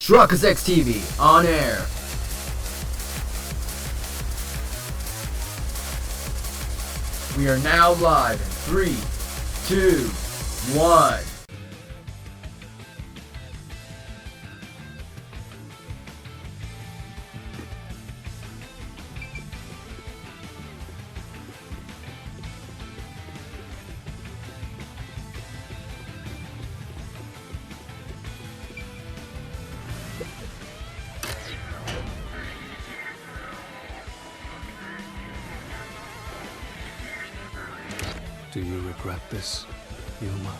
Truckers X TV on air. We are now live in 3, 2, 1. Do you regret this, Yuma?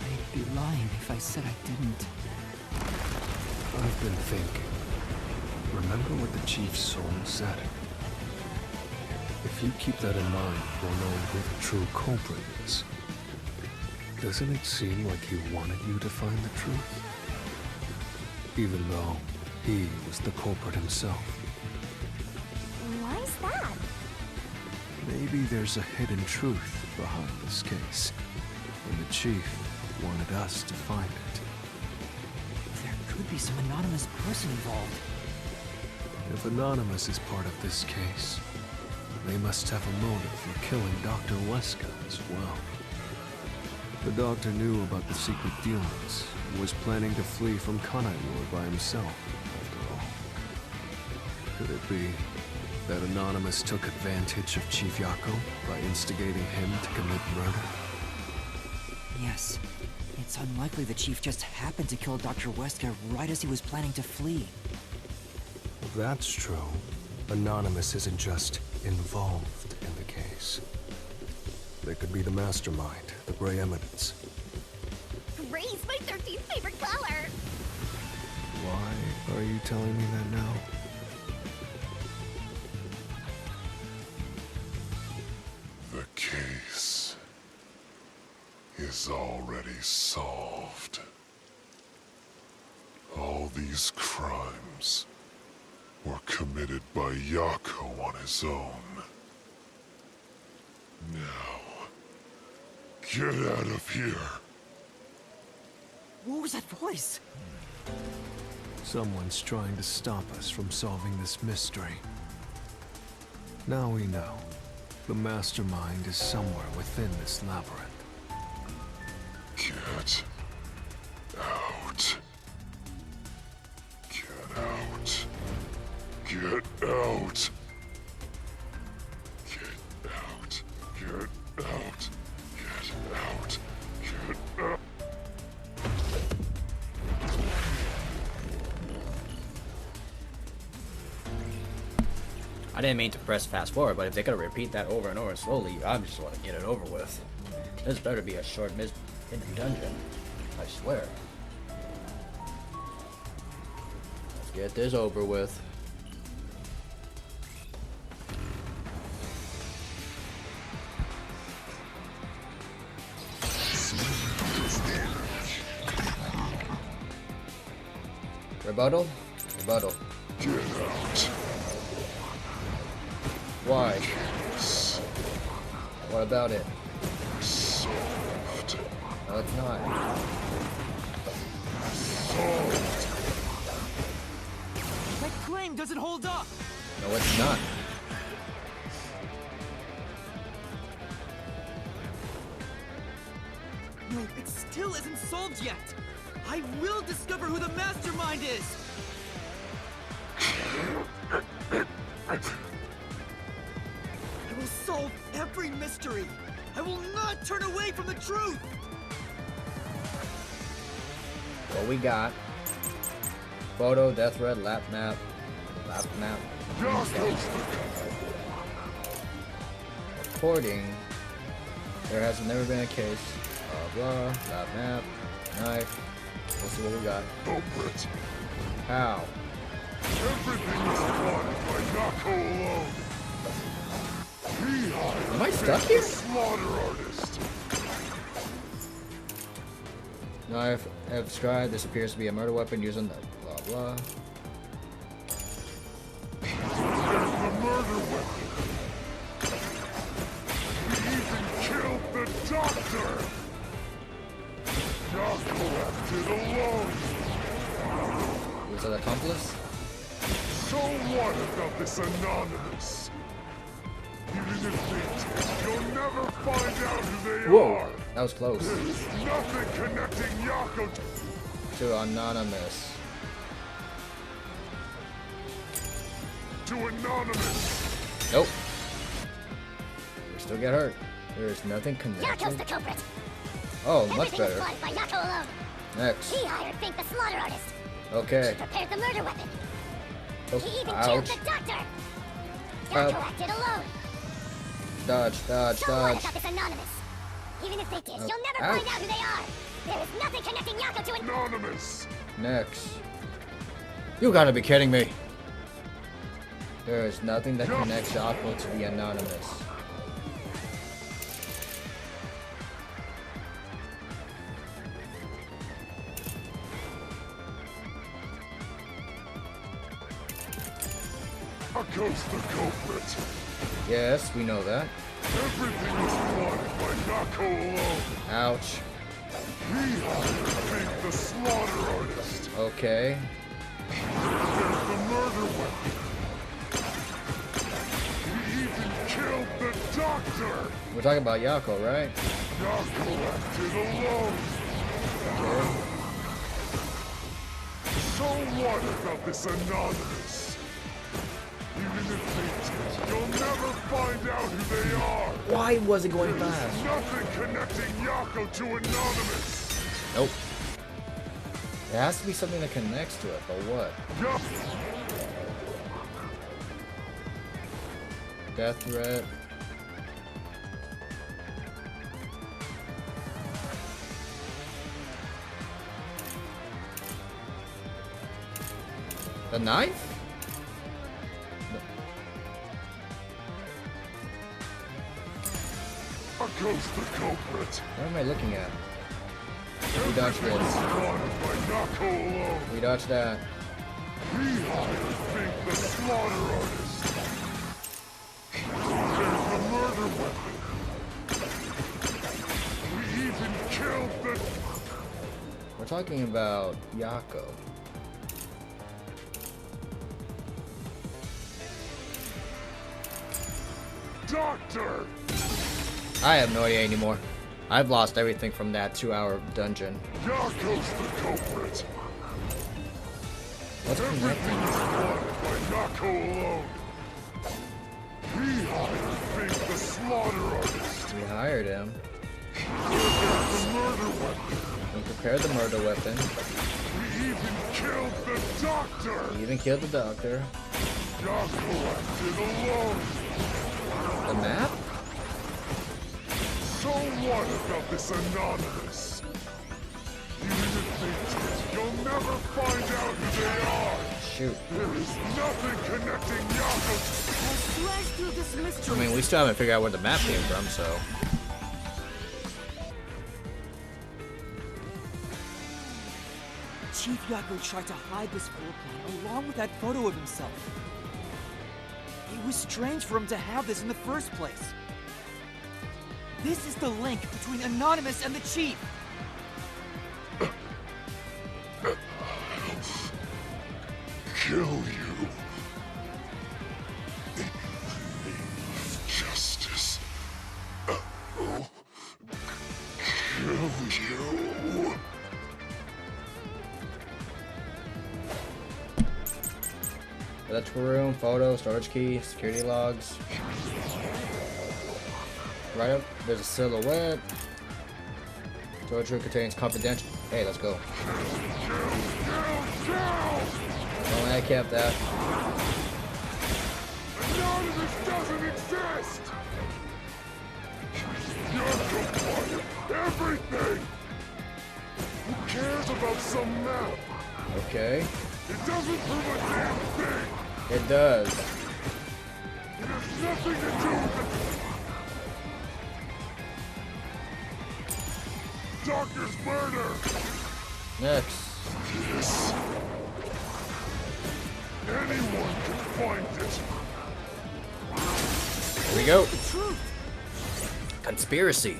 I'd be lying if I said I didn't. I've been thinking. Remember what the Chief's soul said? If you keep that in mind, we'll know who the true culprit is. Doesn't it seem like he wanted you to find the truth? Even though he was the culprit himself. Why is that? Maybe there's a hidden truth behind this case, and the Chief wanted us to find it. There could be some anonymous person involved. If Anonymous is part of this case, they must have a motive for killing Dr. Weska as well. The doctor knew about the secret dealings and was planning to flee from Kanaimur by himself, after all. Could it be that Anonymous took advantage of Chief Yako by instigating him to commit murder? Yes. It's unlikely the Chief just happened to kill Dr. Wesker right as he was planning to flee. If that's true, Anonymous isn't just involved in the case. They could be the Mastermind, the Grey Eminence. Gray's my 13th favorite color! Why are you telling me that now? The case is already solved. All these crimes were committed by Yako on his own. Now, get out of here. What was that voice? Someone's trying to stop us from solving this mystery. Now we know. The Mastermind is somewhere within this labyrinth. Get out. Get out. Get out. Get out. Get out. Get out. Get out. I didn't mean to press fast forward, but if they're gonna repeat that over and over slowly, I just want to get it over with. This better be a short in the dungeon. I swear. Let's get this over with. Rebuttal? Rebuttal. Get out. Why? What about it? Solved. No, it's not. Solved. That claim doesn't hold up! No, it's not. No, it still isn't solved yet! I will discover who the Mastermind is! I will solve every mystery! I will not turn away from the truth! What we got? Photo, death thread, lap map. According, there has never been a case. Blah, lap map, knife. Let's see what we got. Culprit. How? Everything was done by Yako alone. He hired Am I stuck here? slaughter artist. Knife, I've described. This appears to be a murder weapon using the blah blah. There's the murder weapon. He even killed the doctor. Yako acted alone. Was it accomplice? So what about this Anonymous? Even if they did, you'll never find out who they Whoa, are. that was close. There's nothing connecting Yako To Anonymous. to Anonymous. Nope. We still get hurt. There is nothing Yako's connected. the culprit. Oh, much Everything was better. plotted by Yako alone. Next. He hired Fink the slaughter artist. Okay. Prepared the murder weapon. Oh, He even killed ouch. the doctor. Help. Yako acted alone. Dodge, dodge, So what dodge. about this Anonymous? Even if they did, Oh, you'll never ouch. find out who they are. There is nothing connecting Yako to an... Anonymous. Next. You gotta be kidding me. There is nothing that connects Yako to the Anonymous. Yako's the culprit. Yes, we know that. Everything was plotted by Yako alone. Ouch. He hired Fink the slaughter artist. Okay. There's the murder weapon. He even killed the doctor. We're talking about Yako, right? Yako acted alone. So what about this Anonymous? Even if they did, you'll never find out who they are. Why was it going There's fast? nothing connecting Yako to Anonymous. Nope. There has to be something that connects to it, but what? Death threat. The knife? Yako's the culprit. What am I looking at? We dodged this. Plotted by Yako alone. We dodged that. He hired Fink the slaughter artist. There's the murder weapon. We even killed the We're talking about Yako. doctor. I have no idea anymore. I've lost everything from that 2-hour dungeon. Yako's the culprit. What's Everything connecting? is plotted by Yako alone. He hired Fink the slaughter artist. We hired him. There's the murder weapon. We prepared the murder weapon. We even killed the doctor. We even killed the doctor. Yako acted alone. The map? So what about this Anonymous? Even if they did, you'll never find out who they are. Shoot. There is nothing connecting Yako Slash through this I mystery. mean, we still haven't figured out where the map came from, so. Chief Yako tried to hide this floor plan along with that photo of himself. It was strange for him to have this in the first place. This is the link between Anonymous and the Chief. kill you. In the name of justice. I'll kill you. Electrical room, photo, storage key, security logs. Right up, there's a silhouette. Storage room contains confidential. Hey, let's go. Don't I kept that. Anonymous doesn't exist! You're compliant. Everything! Who cares about some map? Okay. It doesn't prove a damn thing! It does. It has nothing to do with the doctor's murder! Next. This... Anyone can find it! Here we go. The truth. Conspiracy.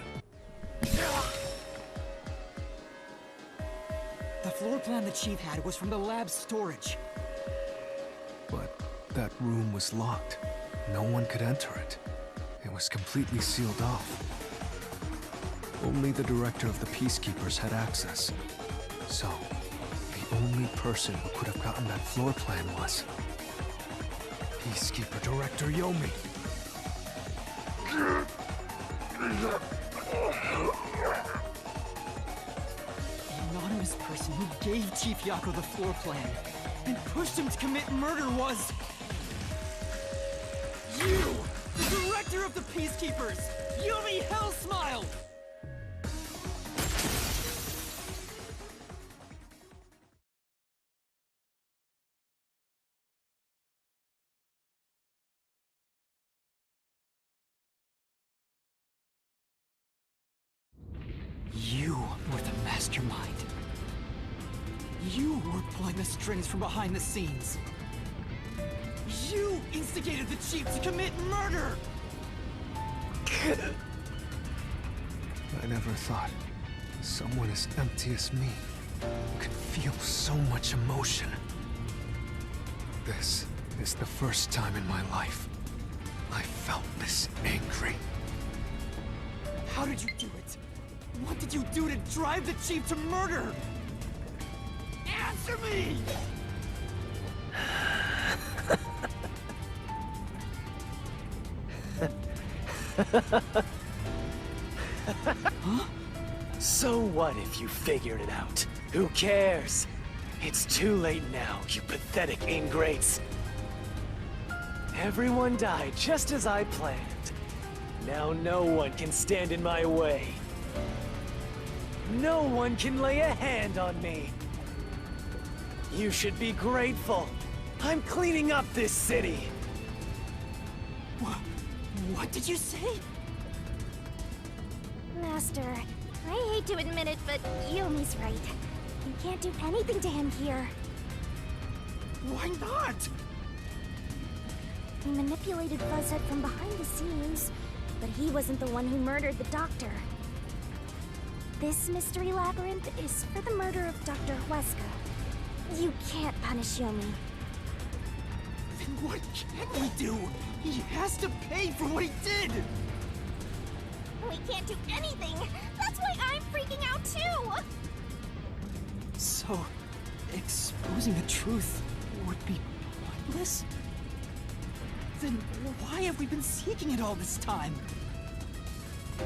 The floor floor plan the Chief had was from the lab's storage. But that room was locked. No one could enter it. It was completely sealed off. Only the director of the Peacekeepers had access. So, the only person who could have gotten that floor plan was Peacekeeper Director Yomi. The anonymous person who gave Chief Yako the floor plan and pushed him to commit murder was... you! The director of the Peacekeepers! Yomi Hellsmile! You were the mastermind. You were pulling the strings from behind the scenes. You instigated the Chief to commit murder! I never thought someone as empty as me could feel so much emotion. This is the first time in my life I felt this angry. How did you do it? What did you do to drive the Chief to murder? Answer me! So what if you figured it out? Who cares? It's too late now, you pathetic ingrates. Everyone died just as I planned. Now no one can stand in my way. No one can lay a hand on me. You should be grateful. I'm cleaning up this city. What did you say? Master, I hate to admit it, but Yomi's right. You can't do anything to him here. Why not? He manipulated Fuzzhead from behind the scenes, but he wasn't the one who murdered the doctor. This mystery labyrinth is for the murder of Dr. Huesca. You can't punish Yomi. Then what can we do? He has to pay for what he did! We can't do anything! That's why I'm freaking out too! So, exposing the truth would be pointless? Then why have we been seeking it all this time?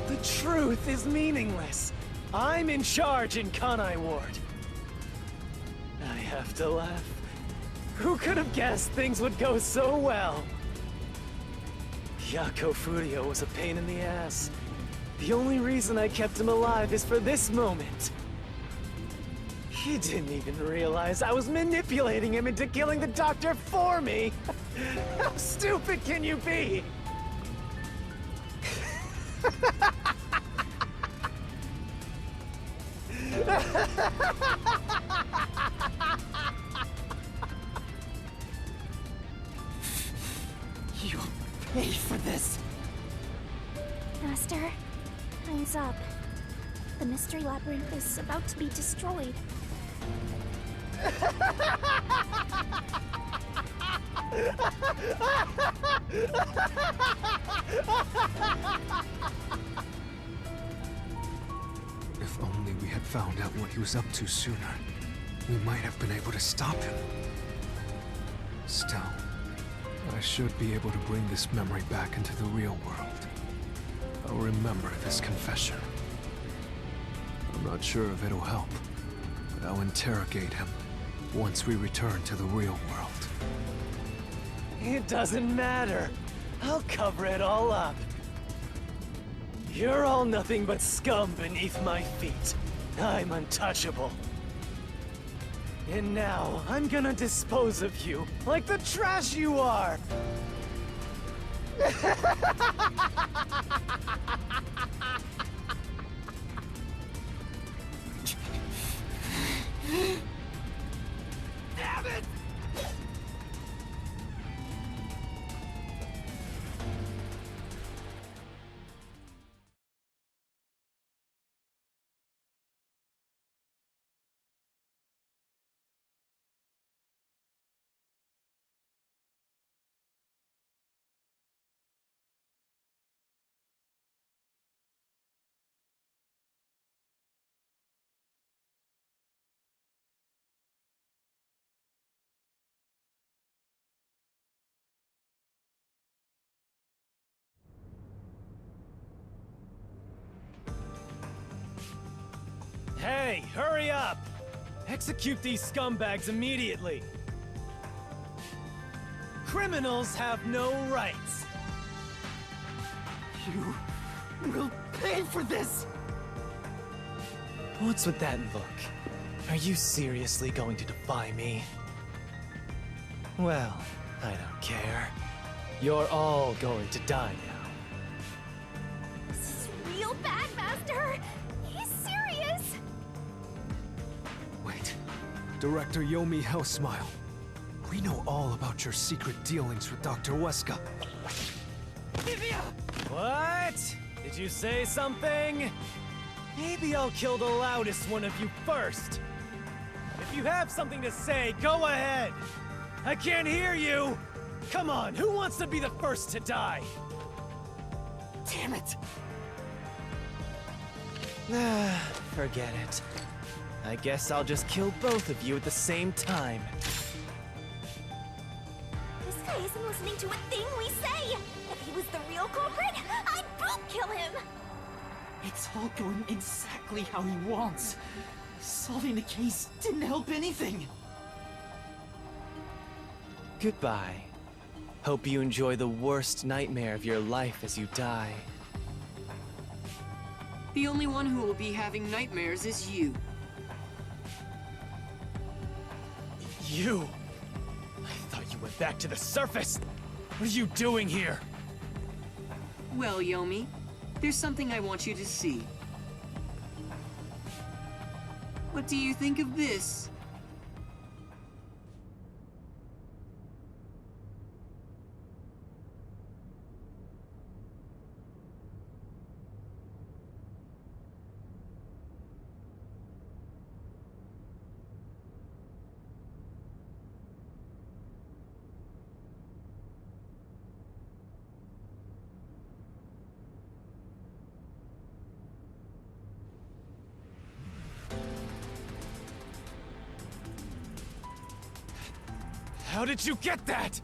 The truth is meaningless. I'm in charge in Kanai Ward. I have to laugh. Who could have guessed things would go so well? Yako Furio was a pain in the ass. The only reason I kept him alive is for this moment. He didn't even realize I was manipulating him into killing the doctor for me. How stupid can you be? You'll pay for this! Master, time's up. The mystery labyrinth is about to be destroyed. If only we had found out what he was up to sooner, we might have been able to stop him. Still, I should be able to bring this memory back into the real world. I'll remember this confession. I'm not sure if it'll help, but I'll interrogate him once we return to the real world. It doesn't matter. I'll cover it all up. You're all nothing but scum beneath my feet. I'm untouchable. And now, I'm gonna dispose of you like the trash you are! Damn it! Hey, hurry up! Execute these scumbags immediately! Criminals have no rights! You will pay for this! What's with that look? Are you seriously going to defy me? Well, I don't care. You're all going to die now. This is real bad, Master! He's serious! Wait. Director Yomi Hellsmile. We know all about your secret dealings with Dr. Weska. What? Did you say something? Maybe I'll kill the loudest one of you first. If you have something to say, go ahead. I can't hear you. Come on, who wants to be the first to die? Damn it! Forget it. I guess I'll just kill both of you at the same time. This guy isn't listening to a thing we say! If he was the real culprit, I'd boot kill him! It's all going exactly how he wants. Solving the case didn't help anything. Goodbye. Hope you enjoy the worst nightmare of your life as you die. The only one who will be having nightmares is you. You! I thought you went back to the surface! What are you doing here? Well, Yomi, there's something I want you to see. What do you think of this? How did you get that?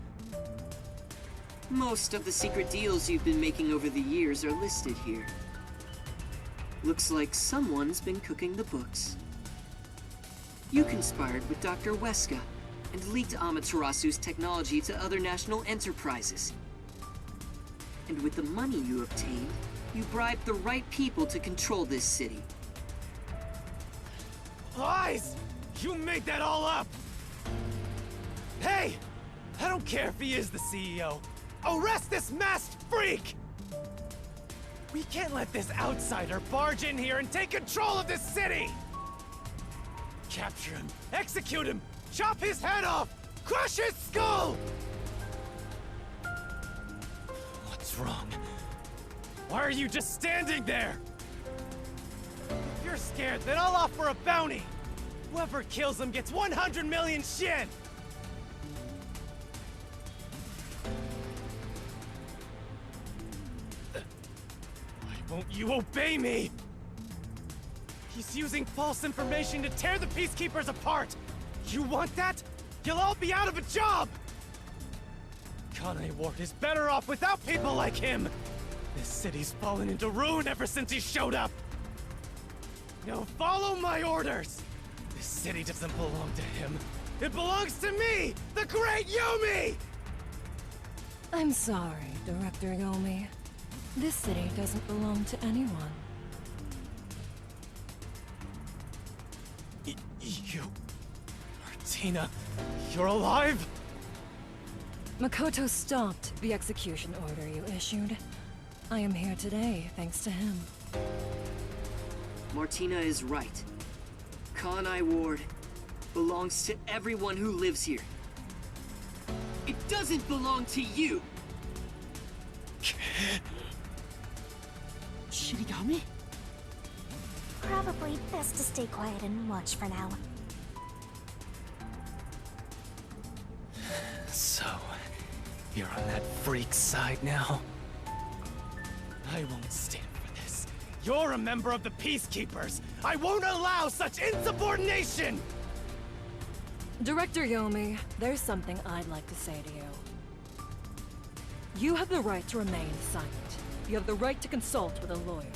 Most of the secret deals you've been making over the years are listed here. Looks like someone's been cooking the books. You conspired with Dr. Weska and leaked Amaterasu's technology to other national enterprises. And with the money you obtained, you bribed the right people to control this city. Lies! You made that all up! Hey! I don't care if he is the CEO. Arrest this masked freak! We can't let this outsider barge in here and take control of this city! Capture him, execute him, chop his head off, crush his skull! What's wrong? Why are you just standing there? If you're scared, then I'll offer a bounty! Whoever kills him gets 100 million shin! Won't you obey me? He's using false information to tear the Peacekeepers apart! You want that? You'll all be out of a job! Kanai Ward is better off without people like him! This city's fallen into ruin ever since he showed up! Now follow my orders! This city doesn't belong to him. It belongs to me! The Great Yomi! I'm sorry, Director Yomi. This city doesn't belong to anyone. You... Martina, you're alive? Makoto stopped the execution order you issued. I am here today, thanks to him. Martina is right. Kanai Ward belongs to everyone who lives here. It doesn't belong to you! Shinigami? Probably best to stay quiet and watch for now. So, you're on that freak's side now? I won't stand for this. You're a member of the Peacekeepers! I won't allow such insubordination! Director Yomi, there's something I'd like to say to you. You have the right to remain silent. You have the right to consult with a lawyer.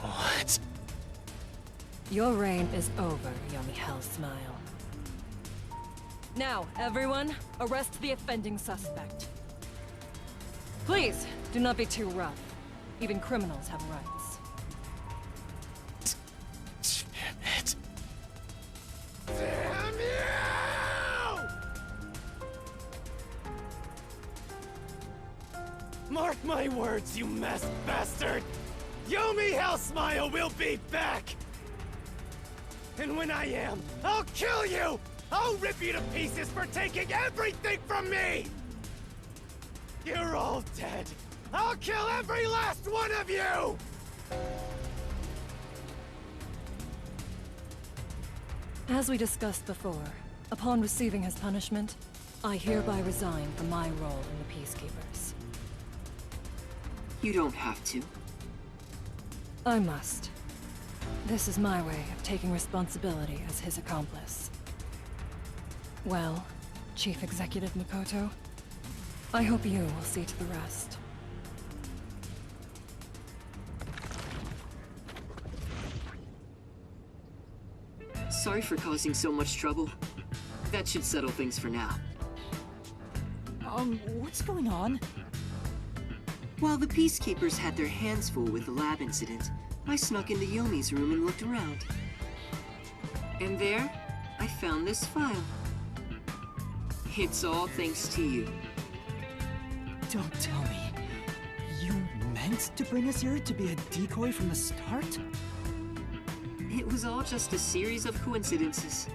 What? Your reign is over, Yummy Hell Smile. Now, everyone, arrest the offending suspect. Please, do not be too rough. Even criminals have rights. Damn it. Damn you! Mark my words, you masked bastard! Yomi Hellsmile will be back! And when I am, I'll kill you! I'll rip you to pieces for taking everything from me! You're all dead! I'll kill every last one of you! As we discussed before, upon receiving his punishment, I hereby resign from my role in the Peacekeepers. You don't have to. I must. This is my way of taking responsibility as his accomplice. Well, Chief Executive Makoto, I hope you will see to the rest. Sorry for causing so much trouble. That should settle things for now. What's going on? While the Peacekeepers had their hands full with the lab incident, I snuck into Yomi's room and looked around. And there, I found this file. It's all thanks to you. Don't tell me. You meant to bring us here to be a decoy from the start? It was all just a series of coincidences.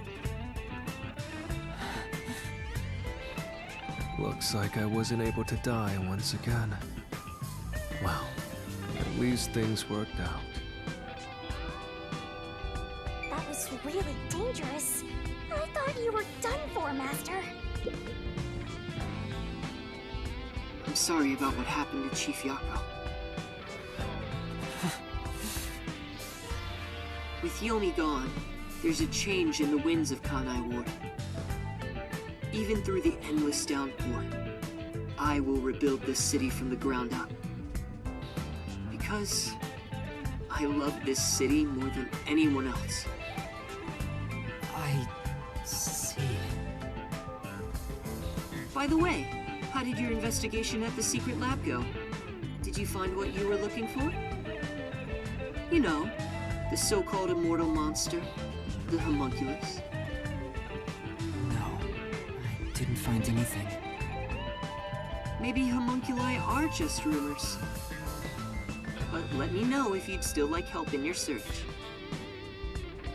Looks like I wasn't able to die once again. Well, at least things worked out. That was really dangerous. I thought you were done for, Master. I'm sorry about what happened to Chief Yako. With Yomi gone, there's a change in the winds of Kanai Ward. Even through the endless downpour, I will rebuild this city from the ground up. Because I love this city more than anyone else. I see. By the way, how did your investigation at the secret lab go? Did you find what you were looking for? You know, the so-called immortal monster, the homunculus. No, I didn't find anything. Maybe homunculi are just rumors. But let me know if you'd still like help in your search.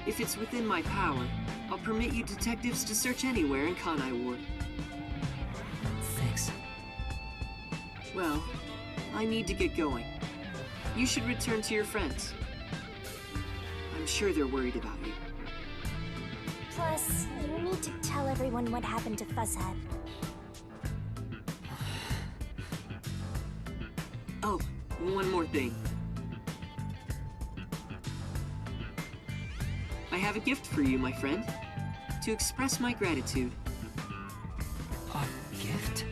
If it's within my power, I'll permit you detectives to search anywhere in Kanai Ward. Thanks. Well, I need to get going. You should return to your friends. I'm sure they're worried about you. Plus, you need to tell everyone what happened to Fuzzhead. Oh, one more thing. I have a gift for you, my friend. To express my gratitude. A gift?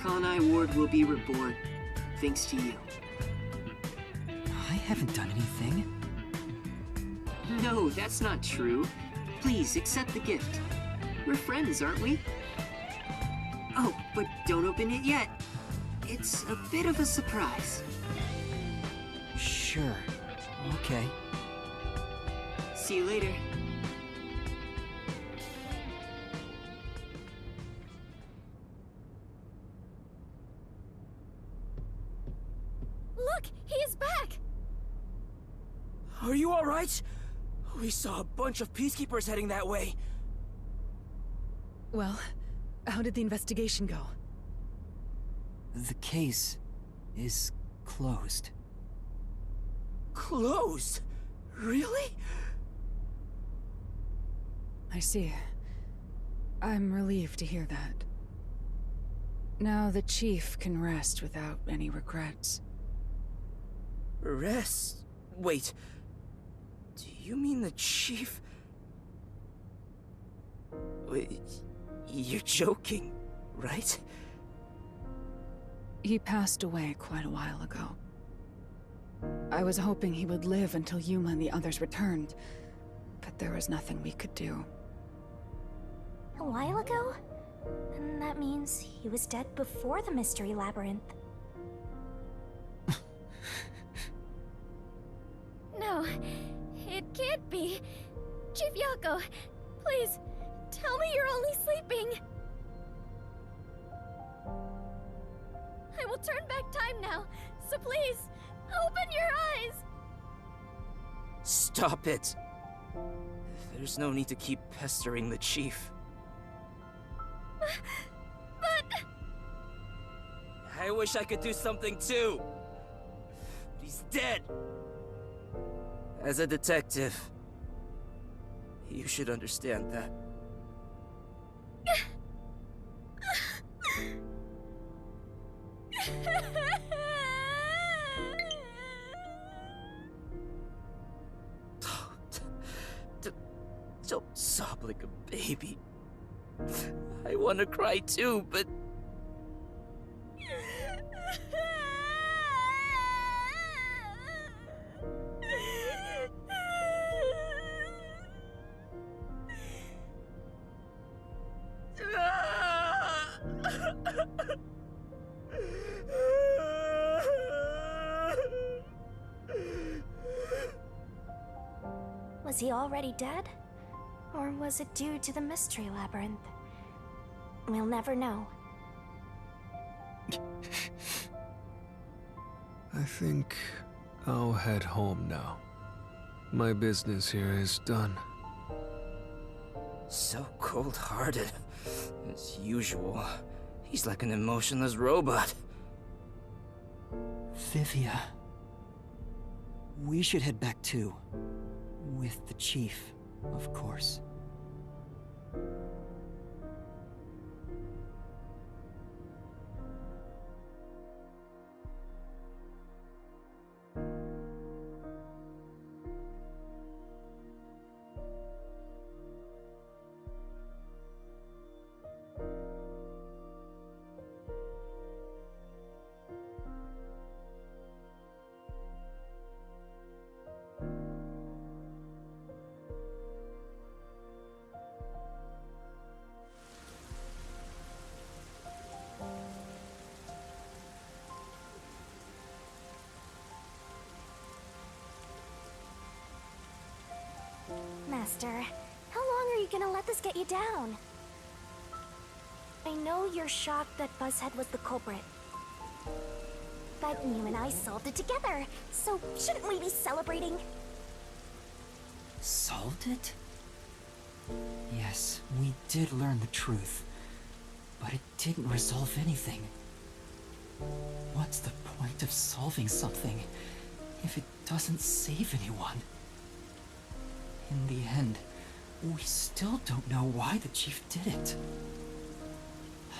Kanai Ward will be reborn, thanks to you. I haven't done anything. No, that's not true. Please, accept the gift. We're friends, aren't we? Oh, but don't open it yet. It's a bit of a surprise. Sure. Okay. See you later. Look, he is back! Are you alright? We saw a bunch of peacekeepers heading that way. Well, how did the investigation go? The case is closed. Closed? Really? I see. I'm relieved to hear that. Now the Chief can rest without any regrets. Rest? Wait. Do you mean the Chief? Wait, you're joking, right? He passed away quite a while ago. I was hoping he would live until Yuma and the others returned, but there was nothing we could do. A while ago? Then that means he was dead before the Mystery Labyrinth. No, it can't be. Chief Yako, please, tell me you're only sleeping. I will turn back time now, so please, open your eyes! Stop it! There's no need to keep pestering the Chief. But... I wish I could do something too! But he's dead! As a detective, you should understand that. Don't sob like a baby. I want to cry too, but... Was he already dead? Or was it due to the Mystery Labyrinth? We'll never know. I think I'll head home now. My business here is done. So cold-hearted. As usual, he's like an emotionless robot. Vivia. We should head back too. With the Chief, of course. Master, how long are you gonna let this get you down? I know you're shocked that Buzzhead was the culprit. But you and I solved it together, so shouldn't we be celebrating? Solved it? Yes, we did learn the truth. But it didn't resolve anything. What's the point of solving something if it doesn't save anyone? In the end, we still don't know why the Chief did it.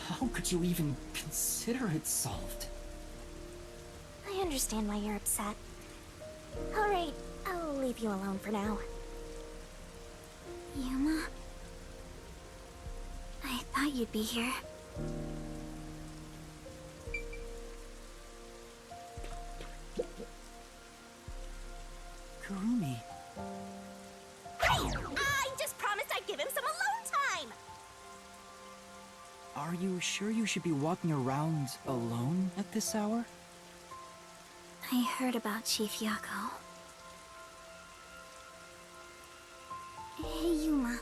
How could you even consider it solved? I understand why you're upset. Alright, I'll leave you alone for now. Yuma? I thought you'd be here. Kurumi. I just promised I'd give him some alone time! Are you sure you should be walking around alone at this hour? I heard about Chief Yako. Hey, Yuma.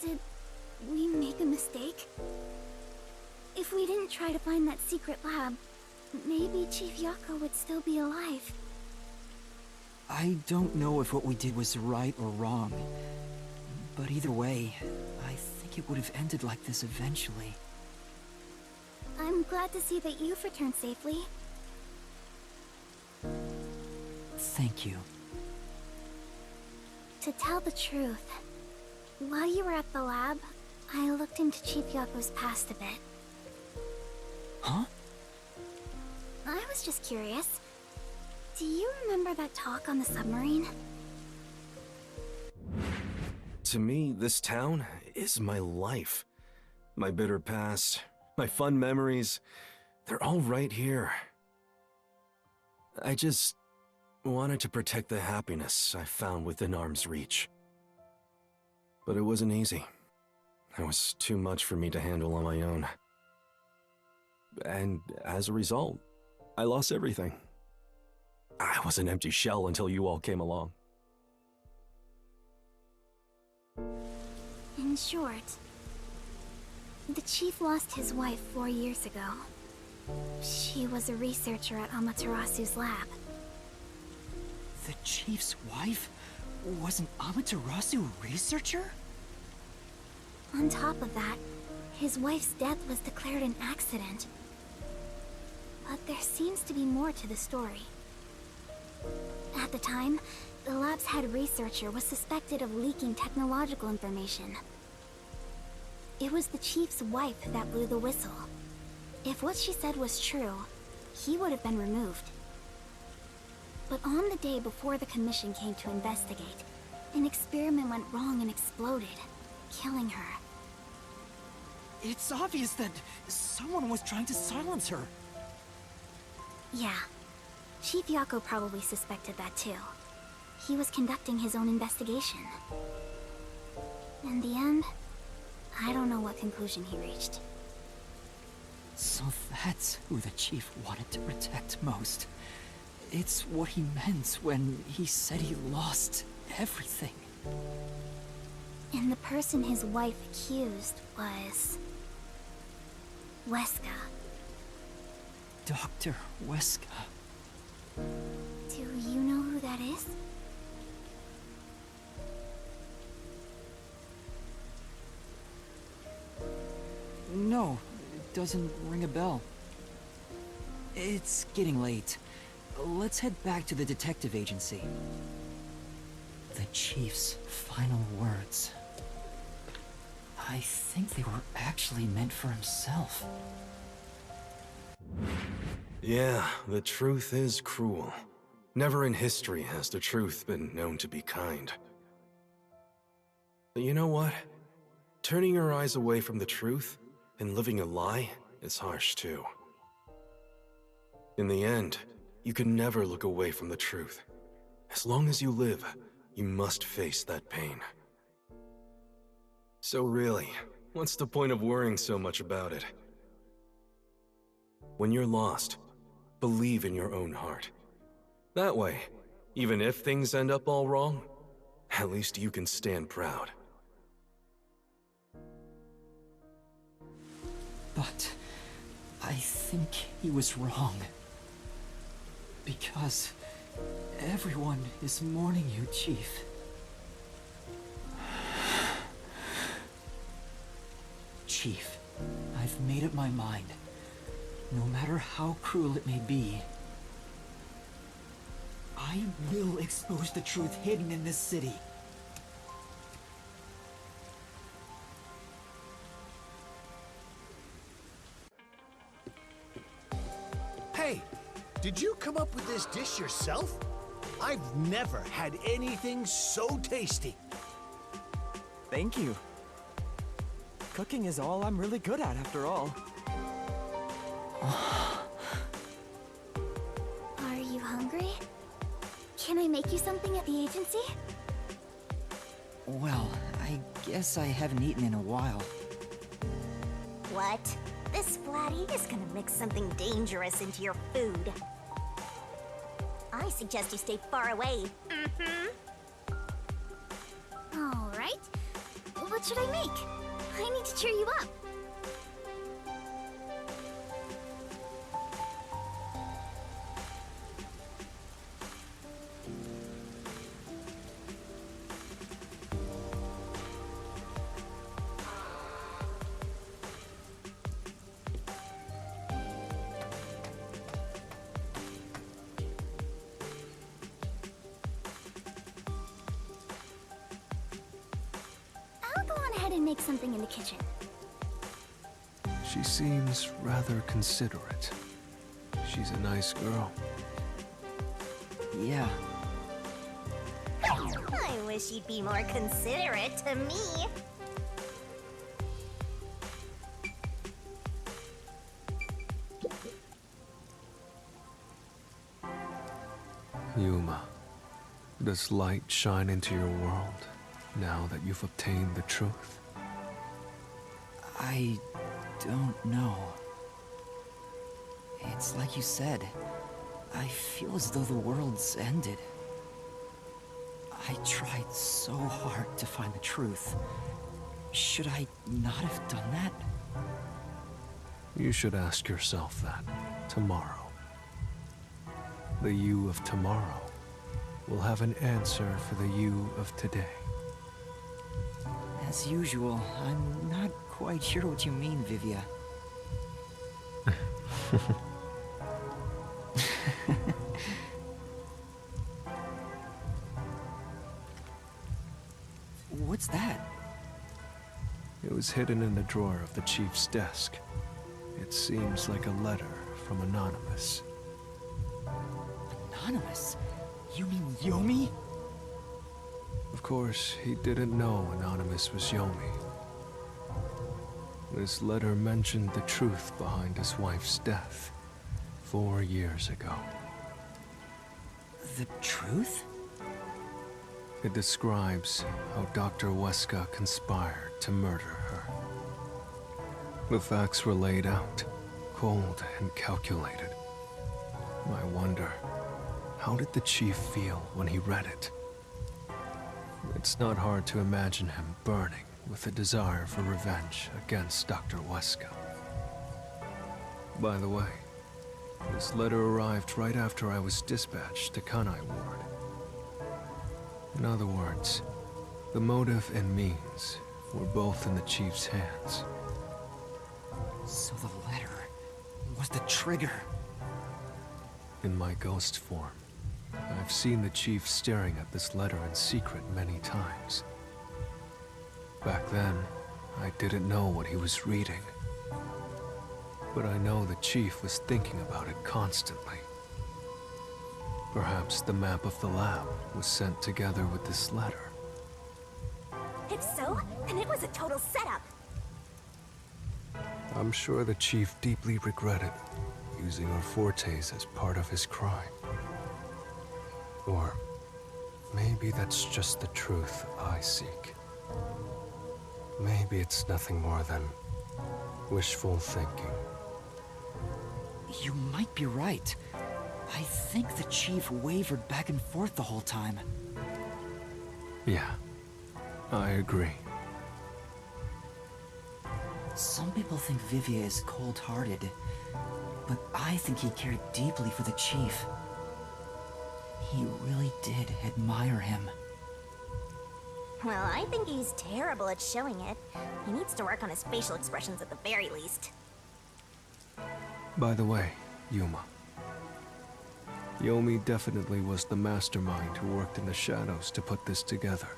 Did we make a mistake? If we didn't try to find that secret lab, maybe Chief Yako would still be alive. I don't know if what we did was right or wrong. But either way, I think it would have ended like this eventually. I'm glad to see that you've returned safely. Thank you. To tell the truth, while you were at the lab, I looked into Chief Yako's past a bit. Huh? I was just curious. Do you remember that talk on the submarine? To me, this town is my life. My bitter past, my fun memories, they're all right here. I just Wanted to protect the happiness I found within arm's reach. But it wasn't easy. It was too much for me to handle on my own. And as a result, I lost everything. I was an empty shell until you all came along. In short, the chief lost his wife 4 years ago. She was a researcher at Amaterasu's lab. The chief's wife? Wasn't Amaterasu a researcher? On top of that, his wife's death was declared an accident. But there seems to be more to the story. At the time, the lab's head researcher was suspected of leaking technological information. It was the chief's wife that blew the whistle. If what she said was true, he would have been removed. But on the day before the commission came to investigate, an experiment went wrong and exploded, killing her. It's obvious that someone was trying to silence her. Yeah. Chief Yako probably suspected that too. He was conducting his own investigation. In the end, I don't know what conclusion he reached. So that's who the chief wanted to protect most. It's what he meant when he said he lost everything. And the person his wife accused was... Weska. Dr. Weska. Do you know who that is? No, it doesn't ring a bell. It's getting late. Let's head back to the detective agency. The chief's final words. I think they were actually meant for himself. Yeah, the truth is cruel. Never in history has the truth been known to be kind. But you know what? Turning your eyes away from the truth and living a lie is harsh too. In the end, you can never look away from the truth. As long as you live, you must face that pain. So really, what's the point of worrying so much about it? When you're lost, believe in your own heart. That way, even if things end up all wrong, at least you can stand proud. But I think he was wrong. Because everyone is mourning you, Chief. Chief, I've made up my mind. No matter how cruel it may be, I will expose the truth hidden in this city. Hey, did you come up with this dish yourself? I've never had anything so tasty. Thank you. Cooking is all I'm really good at, after all. Are you hungry? Can I make you something at the agency? Well, I guess I haven't eaten in a while. What? This Splatty is gonna mix something dangerous into your food. I suggest you stay far away. All right. What should I make? I need to cheer you up. I'll go on ahead and make something in the kitchen. She seems rather considerate. She's a nice girl. Yeah. I wish you'd be more considerate to me. Yuma, does light shine into your world now that you've obtained the truth? I don't know. It's like you said. I feel as though the world's ended. I tried so hard to find the truth. Should I not have done that? You should ask yourself that tomorrow. The you of tomorrow will have an answer for the you of today. As usual, I'm not quite sure what you mean, Vivia. What's that? It was hidden in the drawer of the chief's desk. It seems like a letter from Anonymous. Anonymous? You mean Yomi? Of course, he didn't know Anonymous was Yomi. This letter mentioned the truth behind his wife's death 4 years ago. The truth? It describes how Dr. Weska conspired to murder her. The facts were laid out, cold and calculated. I wonder, how did the chief feel when he read it? It's not hard to imagine him burning with a desire for revenge against Dr. Weska. By the way, this letter arrived right after I was dispatched to Kanai Ward. In other words, the motive and means were both in the chief's hands. So the letter was the trigger. In my ghost form, I've seen the chief staring at this letter in secret many times. Back then, I didn't know what he was reading. But I know the chief was thinking about it constantly. Perhaps the map of the lab was sent together with this letter. If so, then it was a total setup. I'm sure the chief deeply regretted using our fortes as part of his crime. Or maybe that's just the truth I seek. Maybe it's nothing more than wishful thinking. You might be right. I think the chief wavered back and forth the whole time. Yeah, I agree. Some people think Vivia is cold-hearted, but I think he cared deeply for the chief. He really did admire him. Well, I think he's terrible at showing it. He needs to work on his facial expressions at the very least. By the way, Yuma. Yomi definitely was the mastermind who worked in the shadows to put this together.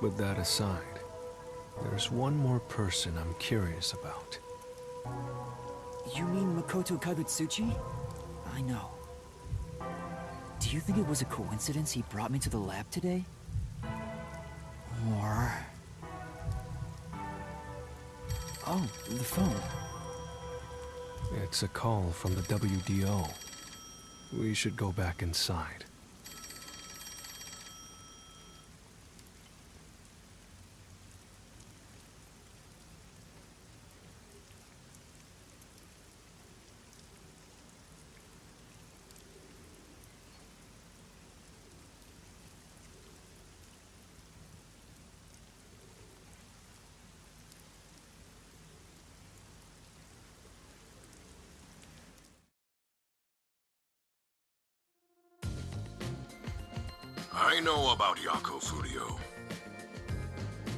But that aside, there's one more person I'm curious about. You mean Makoto Kagutsuchi? I know. Do you think it was a coincidence he brought me to the lab today? Or... Oh, the phone. It's a call from the WDO. We should go back inside. I know about Yako Furio.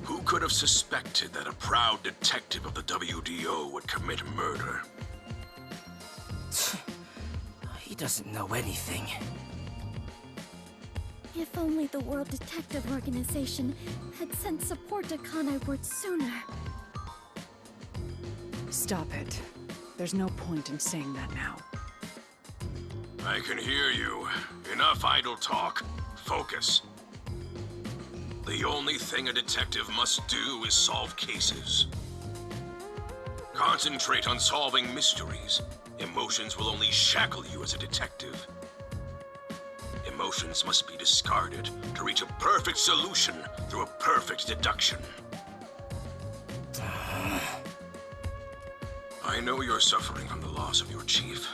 Who could have suspected that a proud detective of the WDO would commit murder? He doesn't know anything. If only the World Detective Organization had sent support to Kanai Ward sooner. Stop it. There's no point in saying that now. I can hear you. Enough idle talk. Focus. The only thing a detective must do is solve cases. Concentrate on solving mysteries. Emotions will only shackle you as a detective. emotions must be discarded to reach a perfect solution through a perfect deduction. I know you're suffering from the loss of your chief,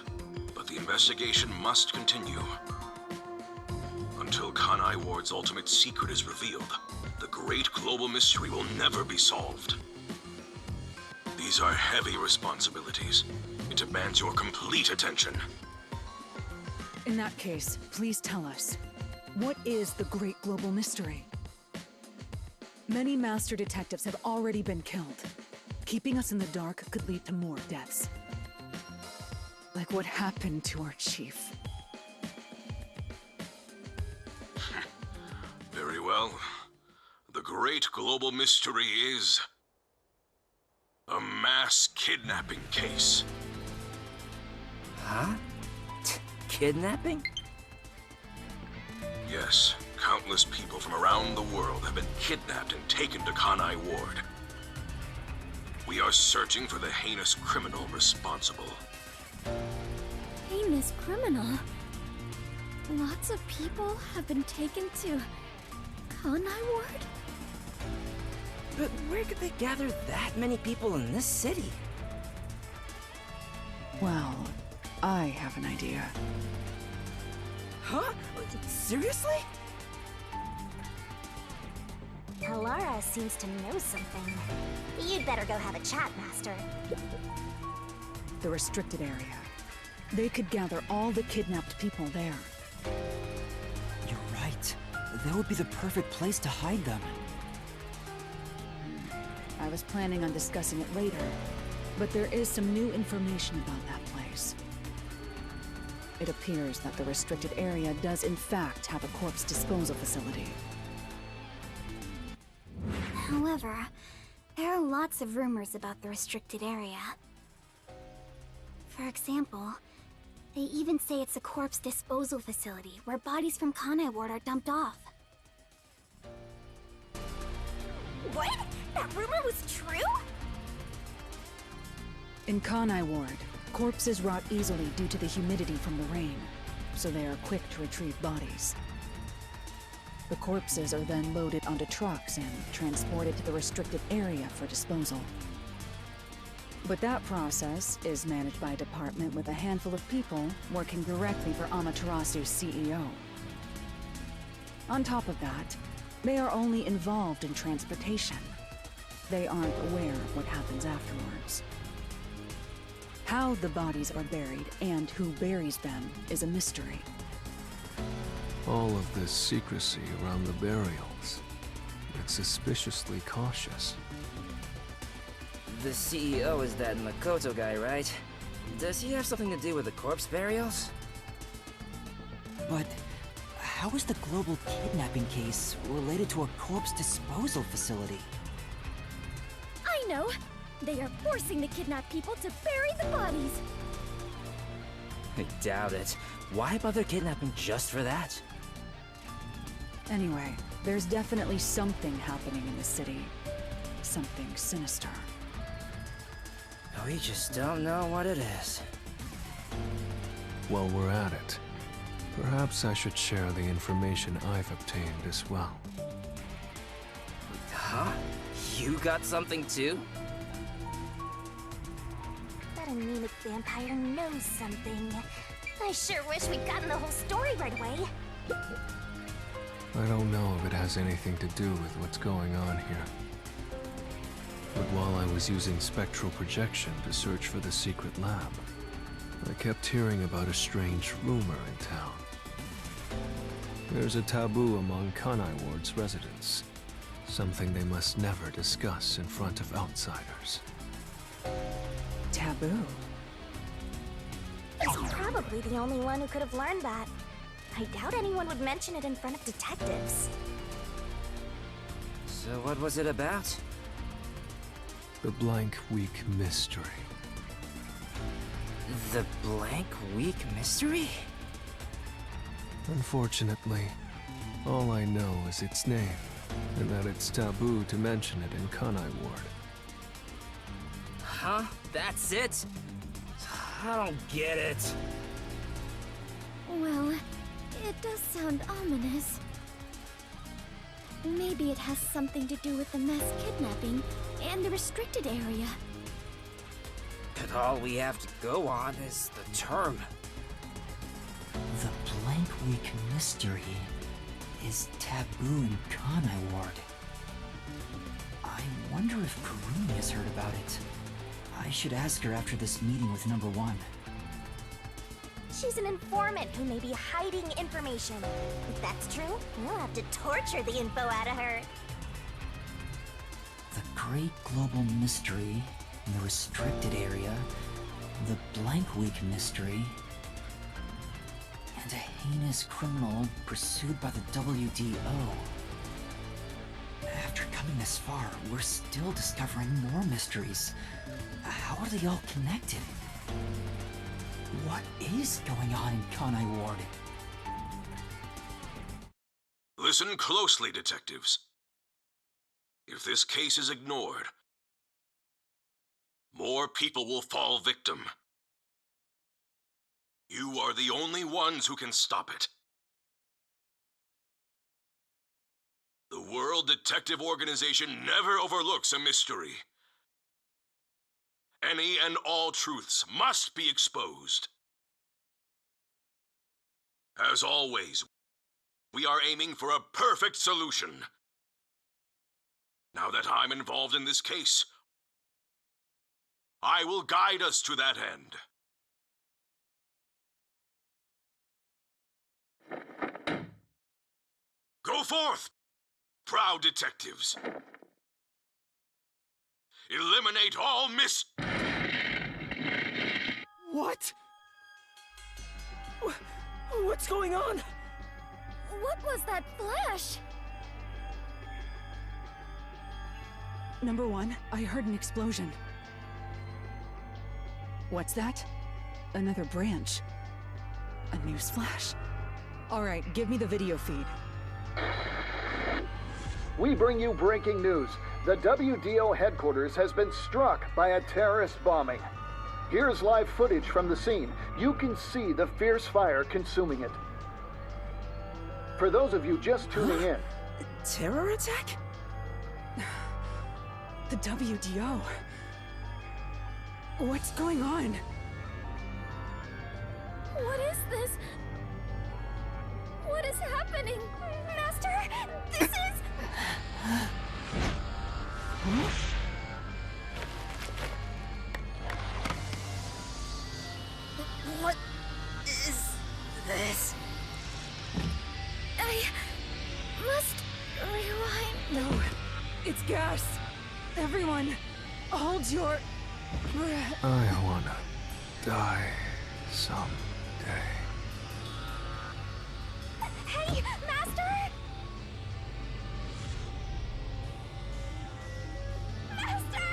but the investigation must continue. Until Kanai Ward's ultimate secret is revealed, the great global mystery will never be solved. These are heavy responsibilities. It demands your complete attention. In that case, please tell us, what is the great global mystery? Many master detectives have already been killed. Keeping us in the dark could lead to more deaths. Like what happened to our chief. Very well. The great global mystery is a mass kidnapping case. Huh? Kidnapping? Yes, countless people from around the world have been kidnapped and taken to Kanai Ward. We are searching for the heinous criminal responsible. Heinous criminal? Lots of people have been taken to Kanai Ward? But where could they gather that many people in this city? Well, I have an idea. Huh? Seriously? Alara seems to know something. You'd better go have a chat, Master. The restricted area. They could gather all the kidnapped people there. You're right. That would be the perfect place to hide them. I was planning on discussing it later, but there is some new information about that place. It appears that the restricted area does in fact have a corpse disposal facility. However, there are lots of rumors about the restricted area. For example, they even say it's a corpse disposal facility where bodies from Kanai Ward are dumped off. What? That rumor was true? In Kanai Ward, corpses rot easily due to the humidity from the rain, so they are quick to retrieve bodies. The corpses are then loaded onto trucks and transported to the restricted area for disposal. But that process is managed by a department with a handful of people working directly for Amaterasu's CEO. On top of that, they are only involved in transportation. They aren't aware of what happens afterwards. How the bodies are buried and who buries them is a mystery. All of this secrecy around the burials. It's suspiciously cautious. The CEO is that Makoto guy, right? Does he have something to do with the corpse burials? But how is the global kidnapping case related to a corpse disposal facility? I know! They are forcing the kidnapped people to bury the bodies! I doubt it. Why bother kidnapping just for that? Anyway, there's definitely something happening in the city. Something sinister. We just don't know what it is. While we're at it, perhaps I should share the information I've obtained as well. Huh? You got something too? That anemic vampire knows something. I sure wish we'd gotten the whole story right away. I don't know if it has anything to do with what's going on here. But while I was using spectral projection to search for the secret lab, I kept hearing about a strange rumor in town. There's a taboo among Kanai Ward's residents. Something they must never discuss in front of outsiders. Taboo? He's probably the only one who could have learned that. I doubt anyone would mention it in front of detectives. So what was it about? The Blank Week Mystery. The Blank Week Mystery? Unfortunately, all I know is its name, and that it's taboo to mention it in Kanai Ward. Huh? That's it? I don't get it. Well, It does sound ominous. Maybe it has something to do with the mass kidnapping and the restricted area. But all we have to go on is the term. The Blank Week mystery is taboo in Kanai Ward. I wonder if Karumi has heard about it. I should ask her after this meeting with number 1. She's an informant who may be hiding information. If that's true, we'll have to torture the info out of her. The Great Global Mystery in the restricted area, the Blank Week mystery, and a heinous criminal pursued by the WDO. After coming this far, we're still discovering more mysteries. How are they all connected? What is going on in Kanai Ward? Listen closely, detectives. If this case is ignored, more people will fall victim. You are the only ones who can stop it. The World Detective Organization never overlooks a mystery. Any and all truths must be exposed. As always, we are aiming for a perfect solution. Now that I'm involved in this case, I will guide us to that end. Go forth, proud detectives. Eliminate all What? What's going on? What was that flash? Number 1, I heard an explosion. What's that? Another branch. A news flash. Alright, give me the video feed. We bring you breaking news. The WDO headquarters has been struck by a terrorist bombing. Here's live footage from the scene. You can see the fierce fire consuming it. For those of you just tuning in... Terror attack? The WDO. What's going on? What is this? What is happening? Master, this is... What is this? I must rewind. No, it's gas. Everyone, hold your breath. I wanna die someday. Hey, Master! Master!